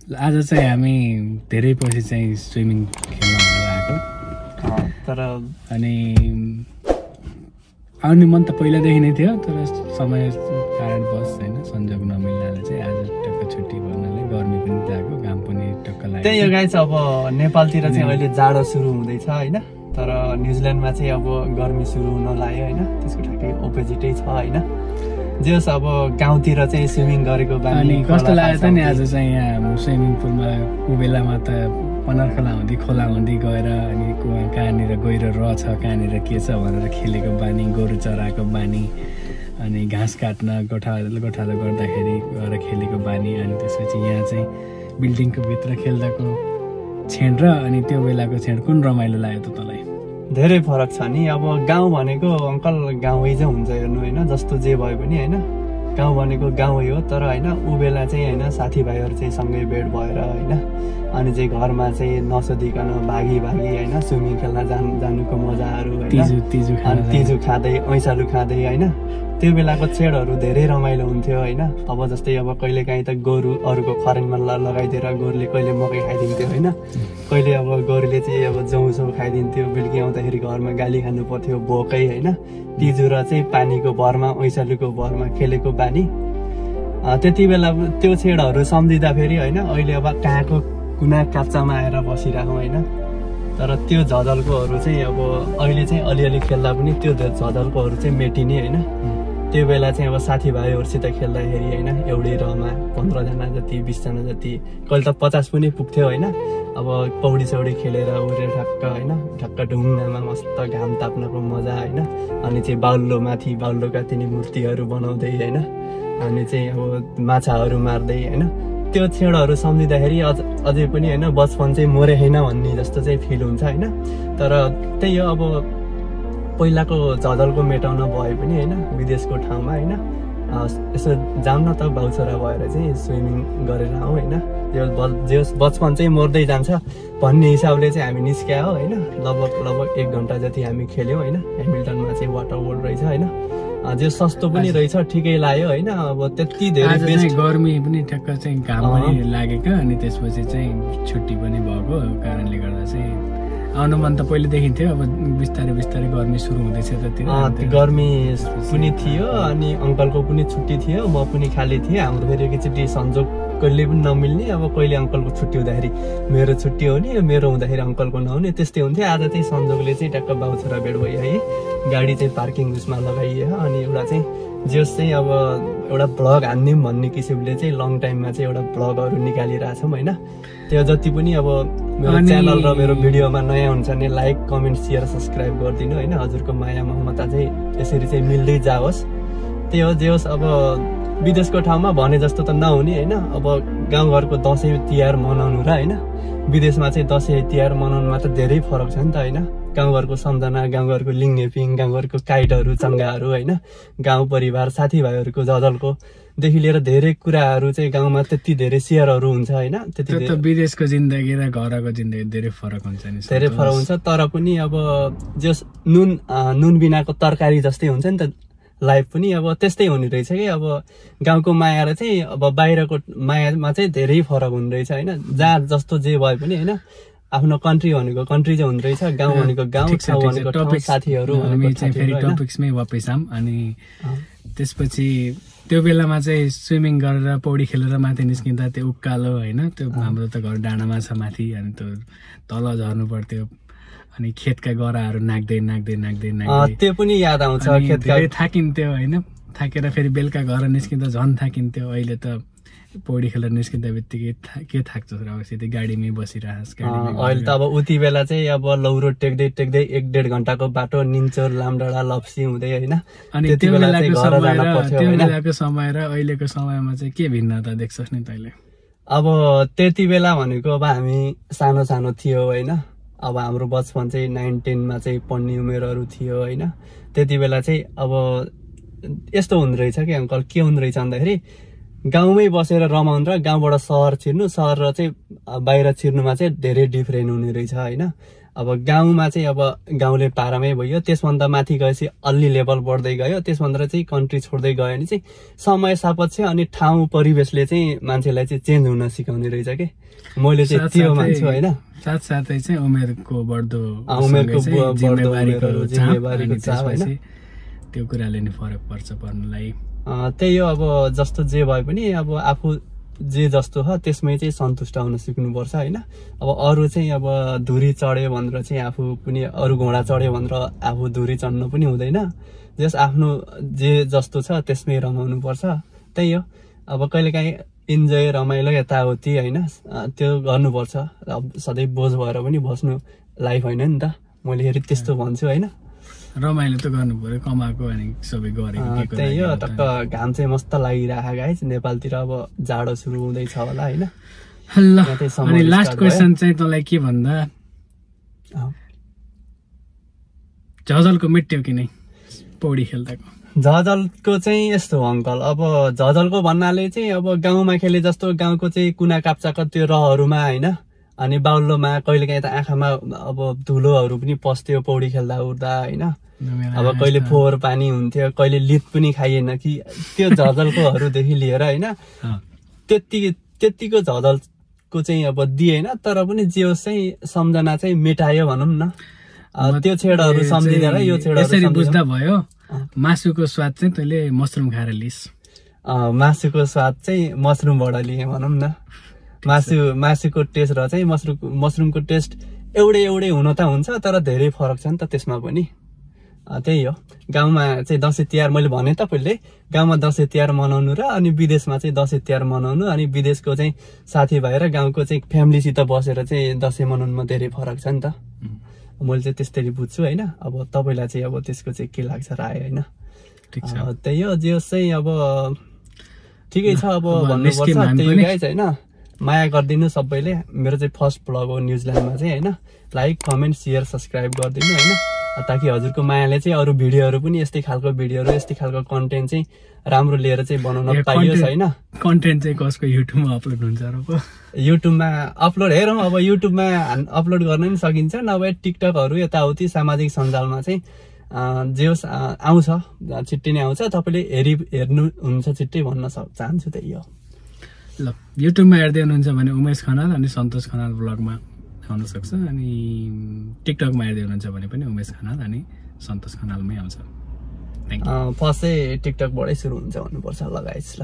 आज चाहिँ हामी धेरै पछि चाहिँ स्विमिङ खेल्न आएको तर अनि आउने मन त पहिलादेखि नै थियो तर समय कारणवश हैन संयोग नमिल्नाले चाहिँ आज टक्क छुट्टी भन्नाले गर्मी पनि लागेको घाम पनि टक्क लाग्यो। त्यही हो गाइस, अब नेपालतिर चाहिँ अहिले जाडो सुरु हुँदैछ हैन, तर न्युजिल्यान्डमा चाहिँ अब गर्मी सुरु हुन लाग्यो हैन, त्यसको ठ्याक्कै अपोजिटै छ हैन। जे होस् अब गाउँतिर चाहिँ स्विमिङ गरेको बानी अनि कस्तो लाग्यो त नि आज चाहिँ यहाँ स्विमिङ पुलमा कुबेलामा त पनरखोला हुँदै खोला हुँदै गएर अनि कहाँनिर गहिरो रहेछ कहाँनिर के छ भनेर खेलेको बानी, गोरु चराएको बानी, अनि घाँस काट्न गोठालो गर्दाखेरि गएर खेलेको बानी, अनि त्यसपछि यहाँ चाहिँ बिल्डिङको भित्र खेल्दाको छेड र अनि त्यो बेलाको छेड कुन रमाइलो लाग्यो त तँलाई? धेरै फरक छ नि। अब गाउँ भनेको अङ्कल गाउँै चाहिँ हुन्छ हेर्नु होइन, जस्तो जे भयो पनि होइन, गाउँ भनेको गाउँै हो। तर होइन ऊ बेला चाहिँ होइन साथीभाइहरू चाहिँ सँगै भेट भएर होइन, अनि चाहिँ घरमा चाहिँ नसोधिकन भागी होइन स्विमिङ खेल्न जानुको मजाहरू होइन, तिजु खाँदै ऐसालु खाँदै होइन, त्यो बेलाको छेडहरू धेरै रमाइलो हुन्थ्यो होइन। अब जस्तै अब कहिलेकाहीँ त गोरु अरूको खरेनमा लगाइदिएर गोरुले कहिले मकै खाइदिन्थ्यो होइन, कहिले अब गोरुले चाहिँ अब जौसो खाइदिन्थ्यो, बेलुकी आउँदाखेरि घरमा गाली खानु पर्थ्यो भोकै होइन। तिजु र चाहिँ पानीको भरमा ऐसालुको भरमा खेलेको बानी, त्यति बेला त्यो छेडहरू सम्झिँदा फेरि होइन अहिले अब कहाँको कुना काप्चामा आएर बसिरहेको होइन, तर त्यो झझल्कोहरू चाहिँ अब अहिले चाहिँ अलिअलि खेल्दा पनि त्यो झझल्कोहरू चाहिँ मेटिने होइन। त्यो बेला चाहिँ अब साथीभाइहरूसित खेल्दाखेरि होइन एउटै रहमा 15 जना जति 20 जना जति कहिले त 50 पनि पुग्थ्यो होइन। अब पौडी सौडी खेलेर उडेर ठक्क होइन, ठक्क ढुङ्गामा मस्त घाम ताप्नको मजा होइन, अनि चाहिँ बाहुलोका तिनी मूर्तिहरू बनाउँदै होइन, अनि चाहिँ अब माछाहरू मार्दै होइन, त्यो छेडहरू सम्झिँदाखेरि अझै पनि होइन बचपन चाहिँ मरे होइन भन्ने जस्तो चाहिँ फिल हुन्छ होइन। तर त्यही हो अब पहिलाको झझल्को मेटाउन भए पनि होइन विदेशको ठाउँमा होइन यसो जाऊँ न त भाउछोरा भएर चाहिँ स्विमिङ गरेर आऊ होइन, जे बचपन चाहिँ मर्दै जान्छ भन्ने हिसाबले चाहिँ हामी निस्क्या हो होइन। लगभग 1 घन्टा जति हामी खेल्यौँ होइन। हेमिल्टनमा चाहिँ वाटर वर्ल्ड रहेछ होइन, जो सस्तो पनि रहेछ, ठिकै लाग्यो होइन। अब त्यति धेरै गर्मी पनि ठ्याक्क चाहिँ घाम पनि लागेको, अनि त्यसपछि चाहिँ छुट्टी पनि भएको कारणले गर्दा चाहिँ आउनु मन त पहिलेदेखि थियो, अब बिस्तारै गर्मी सुरु हुँदैछ त गर्मी पनि थियो, अनि अङ्कलको पनि छुट्टी थियो, म पनि खाली थिएँ। हाम्रो फेरि एकैचोटि संजोग कहिले पनि नमिल्ने, अब कहिले अङ्कलको छुट्टी हुँदाखेरि मेरो छुट्टी हुने, मेरो हुँदाखेरि अङ्कलको नहुने, त्यस्तै हुन्थ्यो। आज चाहिँ संजोगले चाहिँ टक्क बाउछोरा भेट भयो है, गाडी चाहिँ पार्किङ उसमा लगाइयो, अनि एउटा चाहिँ जस चाहिँ अब एउटा भ्लग हान्दिउँ भन्ने किसिमले चाहिँ लङ टाइममा चाहिँ एउटा भ्लगहरू निकालिरहेछौँ होइन। त्यो जति पनि अब मेरो च्यानल र मेरो भिडियोमा नयाँ हुन्छ भने लाइक कमेन्ट सेयर सब्सक्राइब गरिदिनु होइन। हजुरको माया ममता चाहिँ यसरी चाहिँ मिल्दै जाओस्। त्यही हो जे होस्, अब विदेशको ठाउँमा भने जस्तो त नहुने होइन। अब गाउँघरको दसैँ तिहार मनाउनु र होइन विदेशमा चाहिँ दसैँ तिहार मनाउनुमा त धेरै फरक छ नि त होइन। गाउँघरको सम्झना, गाउँघरको लिङ्गेपिङ, गाउँघरको काइटहरू चङ्गाहरू होइन, गाउँ परिवार साथीभाइहरूको झझल्कोदेखि लिएर धेरै कुराहरू चाहिँ गाउँमा त्यति धेरै सेयरहरू हुन्छ होइन। त्यति विदेशको जिन्दगी र घरको जिन्दगी धेरै फरक हुन्छ नि, धेरै फरक हुन्छ। तर पनि अब जस नुन बिनाको तरकारी जस्तै हुन्छ नि त लाइफ पनि, अब त्यस्तै हुने रहेछ कि। अब गाउँको माया र चाहिँ अब बाहिरको मायामा चाहिँ धेरै फरक हुने रहेछ होइन। जहाँ जस्तो जे भए पनि होइन, आफ्नो कन्ट्री भनेको कन्ट्री चाहिँ हुँदो रहेछ, गाउँ भनेको गाउँ, ठाउँ भनेको ठाउँ, साथीहरू फेरि टपिक्समै वापस आऊँ। अनि त्यसपछि त्यो बेलामा चाहिँ स्विमिङ गरेर पौडी खेलेर माथि निस्किँदा त्यो उकालो होइन, त्यो हाम्रो त घर डाँडामा छ माथि, अनि त्यो तल झर्नु पर्थ्यो, अनि खेतका गराहरू नाग्दै त्यो पनि याद आउँछ। धेरै थाकिन्थ्यो होइन, थाकेर फेरि बेलुका घर निस्किँदा झन् थाकिन्थ्यो। अहिले त पौडी खेलेर निस्किँदा बित्तिकै के थाक्छ र सिधै गाडीमै बसिरहस्। अहिले त अब उति बेला चाहिँ अब लौरो टेक्दै 1-1.5 घन्टाको बाटो निन्चोर लामडाँडा लप्सी हुँदै होइन। अनि त्यो बेलाको समय र अहिलेको समयमा चाहिँ के भिन्नता देख्छस् नि तैँले? अब त्यति बेला भनेको अब हामी सानो थियो होइन। अब हाम्रो बचपन चाहिँ 9-10मा चाहिँ पढ्ने उमेरहरू थियो होइन। त्यति बेला चाहिँ अब यस्तो हुँदो रहेछ कि अङ्कल, के हुँदो रहेछ भन्दाखेरि गाउँमै बसेर रमाउनु र गाउँबाट सहर छिर्नु, सहर र चाहिँ बाहिर छिर्नुमा चाहिँ धेरै डिफ्रेन्ट हुने रहेछ होइन। अब गाउँमा चाहिँ अब गाउँले पारामै भयो, त्यसभन्दा माथि गएपछि अलि लेभल बढ्दै गयो, त्यसभन्दा चाहिँ कन्ट्री छोड्दै गयो भने चाहिँ समय सापेक्ष अनि ठाउँ परिवेशले चाहिँ मान्छेलाई चाहिँ चेन्ज हुन सिकाउने रहेछ के। मैले चाहिँ त्यो मान्छु होइन। साथसाथै चाहिँ उमेरको बढ्दो जिम्मेवारीको चाप होइन, त्यो कुराले नि फरक पर्छ पर्नलाई। त्यही हो, अब जस्तो जे भए पनि अब आफू जे जस्तो छ त्यसमै चाहिँ सन्तुष्ट हुन सिक्नुपर्छ होइन। अब अरू चाहिँ अब धुरी चढ्यो भनेर चाहिँ आफू पनि अरू घोडा चढ्यो भनेर आफू धुरी चढ्नु पनि हुँदैन। जस आफ्नो जे जस्तो छ त्यसमै रमाउनु पर्छ। त्यही हो, अब कहिलेकाहीँ इन्जोय रमाइलो यताउति होइन त्यो गर्नुपर्छ। अब सधैँ बोझ भएर पनि बस्नु लाइफ होइन नि त, मैले फेरि त्यस्तो भन्छु होइन। रमाइलो त गर्नु पर्यो, कमाएको अनि सबै गरेको। त्यही हो, टक्क घाम चाहिँ मस्त लागिरहेको गाइस। नेपालतिर अब जाडो सुरु हुँदैछ होला होइन। ल अनि लास्ट क्वेसन चाहिँ तँलाई के भन्दा, झझलको मिट्यो कि नै पौडी खेल्दाको? झझलको चाहिँ यस्तो हो अङ्कल, अब झझलको भन्नाले चाहिँ अब गाउँमा खेले जस्तो गाउँको चाहिँ कुना काप्चाको त्यो रहहरूमा होइन, अनि बाहुलोमा कहिलेकाहीँ त आँखामा अब धुलोहरू पनि पस्थ्यो पौडी खेल्दा उड्दा होइन। अब कहिले फोहोर पानी हुन्थ्यो, कहिले लित पनि खाइएन कि त्यो झझलकोहरूदेखि लिएर होइन। त्यतिको झझलको चाहिँ अब दिएन, तर पनि जे होस् चाहिँ सम्झना चाहिँ मेटायो भनौँ न। त्यो छेडहरू सम्झिँदैन, यो छेडहरू बुझ्दा भयो। मासुको स्वाद चाहिँ तैँले मसरुम खाएर लिइस्? मासुको स्वाद चाहिँ मसरुमबाट लिएँ भनौँ न। मासुको टेस्ट र चाहिँ मसरुमको टेस्ट एउटै हुन त हुन्छ, तर धेरै फरक छ नि त त्यसमा पनि। त्यही हो, गाउँमा चाहिँ दसैँ तिहार मैले भने त पहिले, गाउँमा दसैँ तिहार मनाउनु र अनि विदेशमा चाहिँ दसैँ तिहार मनाउनु, अनि विदेशको चाहिँ साथीभाइ र गाउँको चाहिँ फ्यामिलीसित बसेर चाहिँ दसैँ मनाउनुमा धेरै फरक छ नि त। मैले चाहिँ त्यस्तरी बुझ्छु होइन। अब तपाईँलाई चाहिँ अब त्यसको चाहिँ के लाग्छ राय होइन। त्यही हो, जे होस् चाहिँ अब ठिकै छ। अब भन्नुपर्छ त्यही गाइज होइन, माया गरिदिनु सबैले। मेरो चाहिँ फर्स्ट ब्लग हो न्युजिल्यान्डमा चाहिँ होइन। लाइक कमेन्ट सेयर सब्सक्राइब गरिदिनु होइन, ताकि हजुरको मायाले चाहिँ अरू भिडियोहरू पनि यस्तै खालको भिडियोहरू यस्तै खालको कन्टेन्ट चाहिँ राम्रो लिएर चाहिँ बनाउन पाइयोस् होइन। कन्टेन्ट चाहिँ कसको युट्युबमा अपलोड हुन्छ र? युट्युबमा अपलोड हेरौँ, अब युट्युबमा अपलोड गर्न पनि सकिन्छ, नभए टिकटकहरू यताउति सामाजिक सञ्जालमा चाहिँ जे होस् आउँछ, छिट्टै नै आउँछ। तपाईँले हेर्नुहुन्छ छिट्टै भन्न चाहन्छु। त्यही हो। ल युट्युबमा हेर्दै हुनुहुन्छ भने उमेश खनाल अनि सन्तोष खनाल ब्लगमा आउन सक्छ, अनि टिकटकमा हेर्दै हुनुहुन्छ भने पनि उमेश खनाल अनि सन्तोष खनालमै आउँछ। फर्स्ट चाहिँ टिकटकबाटै सुरु हुन्छ भन्नुपर्छ ल गाइस। ल